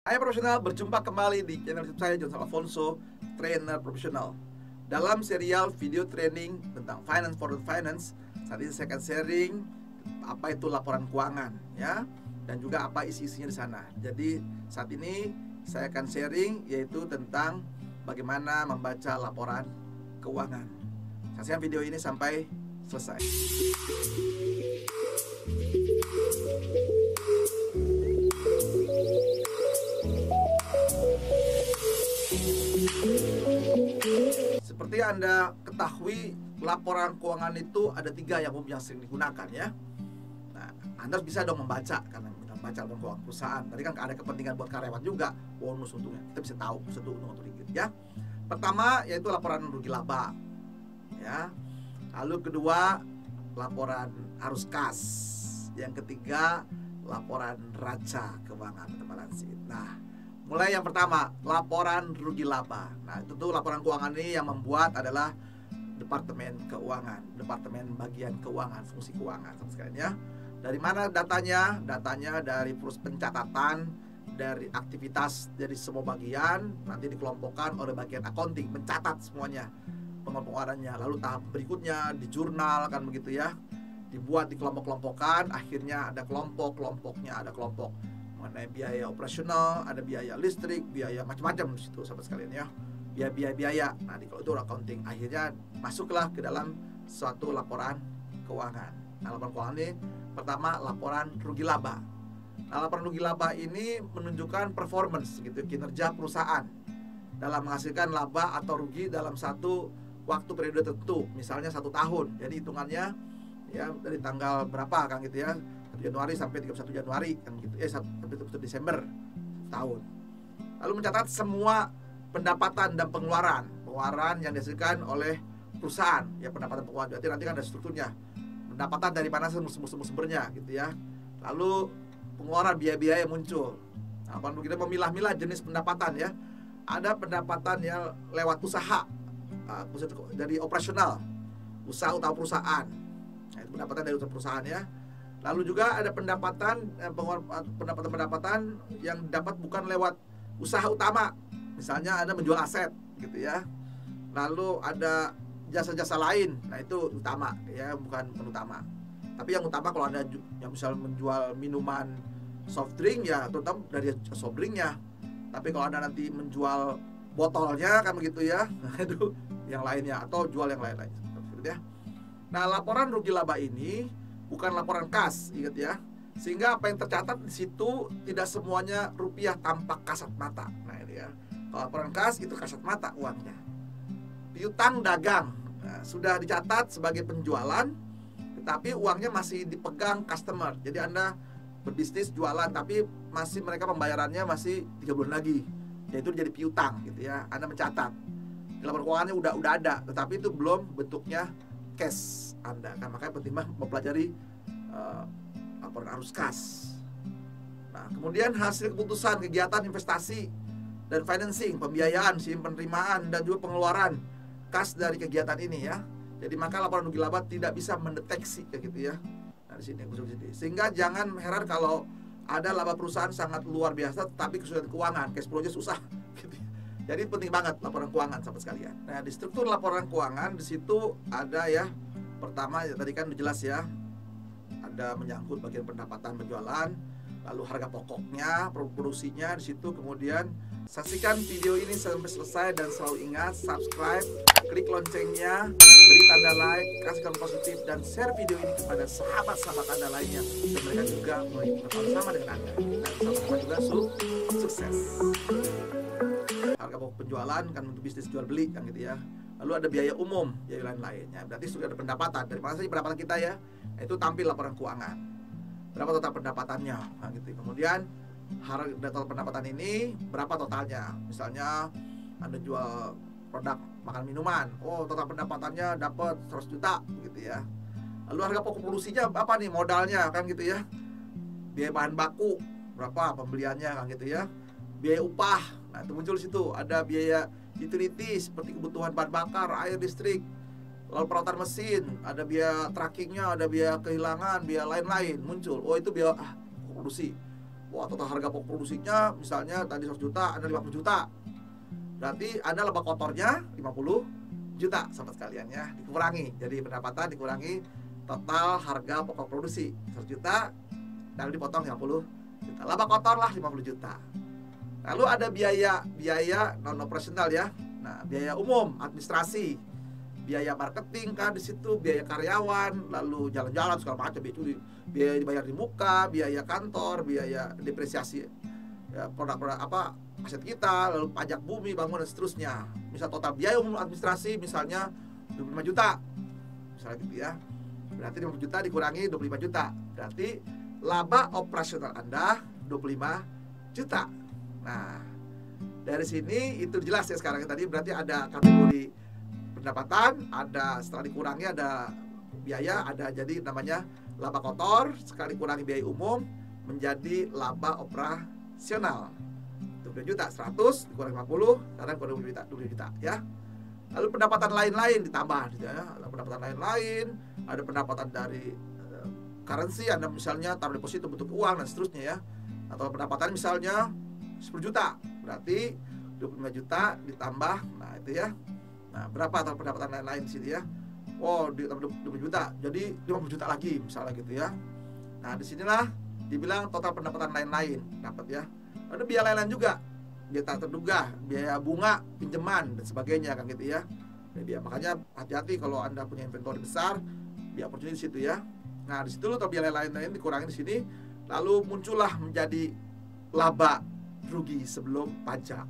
Hai profesional, berjumpa kembali di channel YouTube saya, Johnson Alfonso, trainer profesional. Dalam serial video training tentang finance for the finance, saat ini saya akan sharing apa itu laporan keuangan, ya, dan juga apa isi-isinya di sana. Jadi saat ini saya akan sharing yaitu tentang bagaimana membaca laporan keuangan. Saksikan video ini sampai selesai. Seperti Anda ketahui, laporan keuangan itu ada 3 yang sering digunakan, ya. Nah, Anda bisa dong membaca, karena membaca laporan keuangan perusahaan. Tadi kan ada kepentingan buat karyawan juga, bonus untungnya. Kita bisa tahu satu untung atau rugi, ya. Pertama yaitu laporan rugi laba, ya. Lalu kedua, laporan arus kas. Yang ketiga, laporan neraca keuangan atau balance sheet. Nah, mulai yang pertama, laporan rugi laba. Nah, tentu laporan keuangan ini yang membuat adalah Departemen Keuangan, Departemen Bagian Keuangan, Fungsi Keuangan sama sekalian, ya. Dari mana datanya? Datanya dari pencatatan, dari aktivitas dari semua bagian, nanti dikelompokkan oleh bagian accounting, mencatat semuanya pengeluarannya. Lalu tahap berikutnya di jurnal, kan begitu, ya. Dibuat di kelompok-kelompokan, akhirnya ada kelompok-kelompoknya, ada kelompok mengenai biaya operasional, ada biaya listrik, biaya macam-macam di situ sahabat sekalian, ya. Biaya. Nah, kalau itu accounting, akhirnya masuklah ke dalam suatu laporan keuangan. Nah, laporan keuangan ini pertama laporan rugi laba. Nah, laporan rugi laba ini menunjukkan performance gitu, kinerja perusahaan dalam menghasilkan laba atau rugi dalam satu waktu periode tertentu, misalnya 1 tahun. Jadi hitungannya, ya, dari tanggal berapa, kan gitu, ya, 1 Januari sampai 31 Januari, kan gitu, sampai 31 Desember tahun. Lalu mencatat semua pendapatan dan pengeluaran yang dihasilkan oleh perusahaan, ya, pendapatan pengeluaran. Berarti nanti kan ada strukturnya, pendapatan dari mana sumbernya, gitu, ya. Lalu pengeluaran biaya-biaya yang muncul. Nah, kalau kita memilah-milah jenis pendapatan, ya, ada pendapatan yang lewat usaha, dari operasional, usaha utama perusahaan. Nah, itu pendapatan dari usaha perusahaan, ya. Lalu juga ada pendapatan yang dapat bukan lewat usaha utama, misalnya Anda menjual aset, gitu, ya. Lalu ada jasa-jasa lain, nah itu utama, ya, bukan utama. Tapi yang utama kalau Anda yang misalnya menjual minuman soft drink, ya, terutama dari soft drinknya. Tapi kalau Anda nanti menjual botolnya, kan begitu, ya, nah itu yang lainnya, atau jual yang lain-lain, gitu, ya. Nah, laporan rugi laba ini bukan laporan kas, ingat, ya. Sehingga apa yang tercatat di situ tidak semuanya rupiah tampak kasat mata. Nah, ini, ya. Kalau laporan kas itu kasat mata uangnya. Piutang dagang, nah, sudah dicatat sebagai penjualan, tetapi uangnya masih dipegang customer. Jadi Anda berbisnis jualan, tapi masih mereka pembayarannya masih 3 bulan lagi. Yaitu jadi piutang, gitu, ya. Anda mencatat. Di laporan keuangannya udah ada, tetapi itu belum bentuknya cash Anda. Kan makanya penting mempelajari laporan arus kas. Nah, kemudian hasil keputusan kegiatan investasi dan financing, pembiayaan, penerimaan, dan juga pengeluaran kas dari kegiatan ini, ya. Jadi maka laporan rugi laba tidak bisa mendeteksi, kayak gitu, ya. Nah, di sini sehingga jangan heran kalau ada laba perusahaan sangat luar biasa tetapi kesulitan keuangan, cash flow-nya susah, gitu. Jadi penting banget laporan keuangan, sahabat sekalian. Nah, di struktur laporan keuangan di situ ada, ya, pertama, ya, tadi kan jelas, ya, ada menyangkut bagian pendapatan penjualan, lalu harga pokoknya, produksinya di situ. Kemudian saksikan video ini sampai selesai dan selalu ingat subscribe, klik loncengnya, beri tanda like, kasih komen positif, dan share video ini kepada sahabat-sahabat Anda lainnya, dan mereka juga bersama dengan Anda, dan sama-sama juga sukses. Harga pokok penjualan kan untuk bisnis jual beli, kan gitu, ya. Lalu ada biaya umum, biaya lain-lainnya. Berarti sudah ada pendapatan. Dari mana saja pendapatan kita, ya? Itu tampil laporan keuangan. Berapa total pendapatannya, nah, gitu. Kemudian harga total pendapatan ini berapa totalnya? Misalnya Anda jual produk makan minuman, oh, total pendapatannya dapat 100 juta, gitu, ya. Lalu harga pokok produksinya apa nih, modalnya, kan gitu, ya. Biaya bahan baku berapa pembeliannya, kan gitu, ya. Biaya upah, nah itu muncul di situ. Ada biaya utility seperti kebutuhan bahan bakar, air, listrik, lalu perawatan mesin, ada biaya trackingnya, ada biaya kehilangan, biaya lain-lain muncul. Oh, itu biaya produksi. Wah, total harga pokok produksinya misalnya tadi 100 juta, Anda 50 juta. Berarti Anda laba kotornya 50 juta, sahabat sekalian ya. Dikurangi. Jadi pendapatan dikurangi total harga pokok produksi 100 juta, dan dipotong 50 juta. Laba kotor lah 50 juta. Lalu ada biaya non operasional ya. Nah, biaya umum, administrasi, biaya marketing kan di situ, biaya karyawan, lalu jalan-jalan segala macam itu, biaya dibayar di muka, biaya kantor, biaya depresiasi ya, produk-produk apa aset kita, lalu pajak bumi, bangunan dan seterusnya. Misal total biaya umum administrasi misalnya 25 juta. Misalnya gitu ya. Berarti 50 juta dikurangi 25 juta. Berarti laba operasional Anda 25 juta. Nah, dari sini itu jelas ya sekarang tadi, berarti ada kategori pendapatan, ada setelah dikurangi ada biaya, ada jadi namanya laba kotor, sekali kurangi biaya umum menjadi laba operasional. 20 juta, 100 dikurangi 50, sekarang kurang 20 juta ya. Lalu pendapatan lain-lain ditambah ya. Ada pendapatan lain-lain, ada pendapatan dari currency, Anda misalnya taruh deposito bentuk uang dan seterusnya ya. Atau pendapatan misalnya 10 juta, berarti 25 juta ditambah, nah itu ya. Nah, berapa atau pendapatan lain-lain di sini ya? Oh, ditambah 20 juta, jadi 50 juta lagi misalnya gitu ya. Nah, disinilah dibilang total pendapatan lain-lain dapat ya. Ada biaya lain-lain juga, biaya tak terduga, biaya bunga, pinjaman dan sebagainya kan gitu ya. Jadi makanya hati-hati kalau Anda punya inventory besar, biaya opportunity di situ ya. Nah, di situ lo biaya lain-lain dikurangi di sini, lalu muncullah menjadi laba rugi sebelum pajak.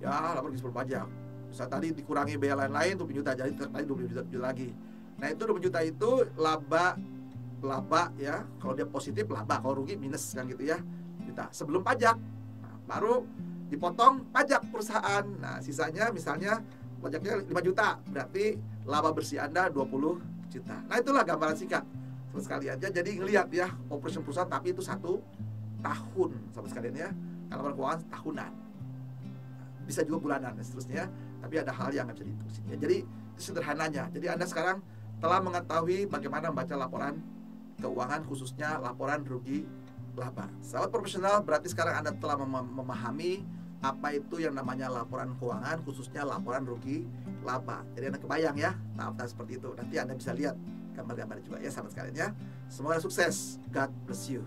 Ya, laba rugi sebelum pajak. Misal tadi dikurangi biaya lain-lain 20 juta, jadi tadi 20 juta lagi. Nah, itu 20 juta itu laba ya. Kalau dia positif laba, kalau rugi minus kan gitu ya. Juta sebelum pajak. Nah, baru dipotong pajak perusahaan. Nah, sisanya misalnya pajaknya 5 juta, berarti laba bersih Anda 20 juta. Nah, itulah gambaran singkat sahabat sekalian ya. Jadi ngelihat ya, operation perusahaan tapi itu 1 tahun sahabat sekalian ya. Kalau laporan keuangan tahunan, bisa juga bulanan dan seterusnya. Tapi ada hal yang nggak bisa dihitung ya. Jadi itu sederhananya. Jadi Anda sekarang telah mengetahui bagaimana membaca laporan keuangan, khususnya laporan rugi laba. Sahabat profesional, berarti sekarang Anda telah memahami apa itu yang namanya laporan keuangan, khususnya laporan rugi laba. Jadi Anda kebayang ya tahap-tahap seperti itu. Nanti Anda bisa lihat gambar-gambar juga ya sahabat sekalian ya. Semoga sukses. God bless you.